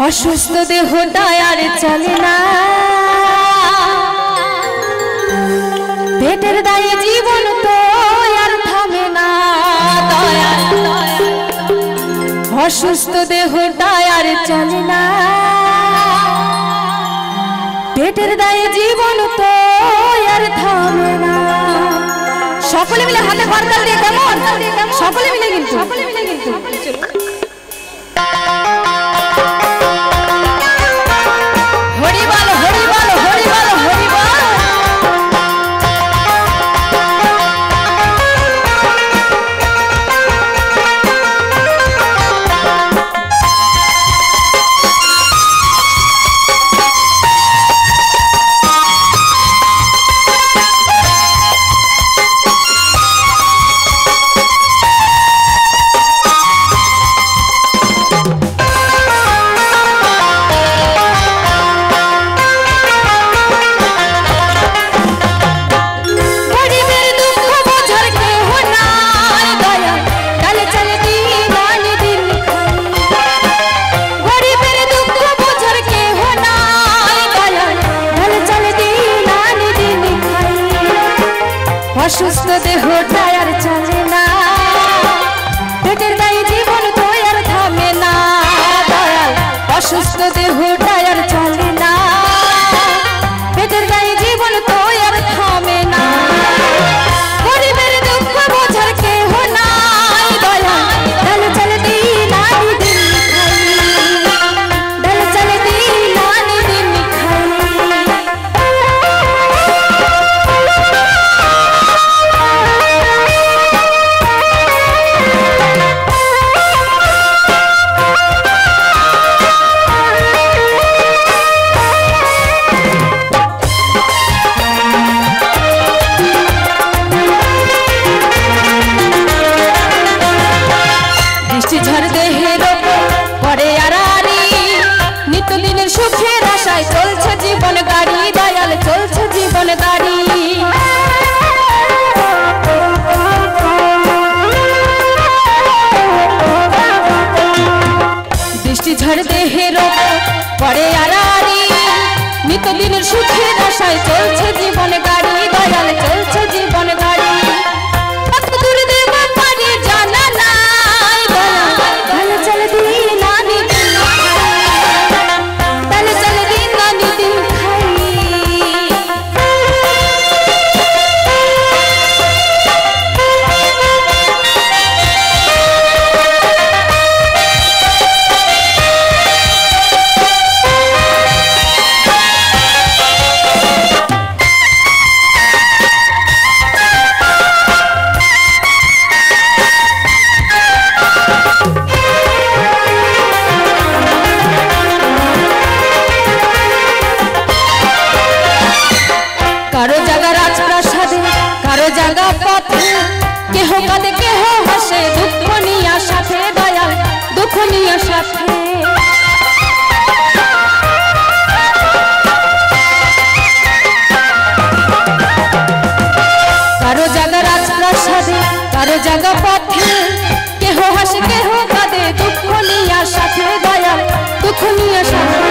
অসুস্থ দেহটা আর চলে না, পেটের দায়ে জীবন তো আর থামে না। অসুস্থ দেহটা আর চলে না, পেটের দায়ে জীবন তো আর থামে না। সকলে মিলে হাতে করতাল দিয়ে কেমন, সকলে মিলে কিন্তু অসুস্থ দেহটা আর চলে না, পেটের দায়ে জীবন তো আর থামে না। দয়াল অসুস্থ দেহটা আর চলে না, পেটের দায়ে জীবন তো আর থামে না। গরিবের দুঃখ বোঝার কেহ নাই, দয়াল ডাল চলে দিন আনি দিন খাই, ডাল চলে দিন আনি দিন খাই। ঝড় দেহের পরে আড়ারি, নিত্যদিনের সুখের আশায় চলছে জীবন গাড়ি, দয়াল চলছে জীবন গাড়ি। বৃষ্টি ঝড় দেহের পরে আড়ারি, নিত্যদিনের সুখের আশায় চলছে জীবন গাড়ি, দয়াল চলছে জীবন গাড়ি। কারো জায়গা রাজপ্রাসাদে, কারো জায়গা পথে, কেহ কাঁদে কেহ হাসে, দুঃখ নিয়া সাথে, দয়াল দুঃখ নিয়া সাথে। কারো জায়গা রাজপ্রাসাদে, কারো জায়গা পথে, কেহ হাসে কেহ কাঁদে, দুঃখ নিয়া সাথে, দয়াল দুঃখ নিয়া সাথে।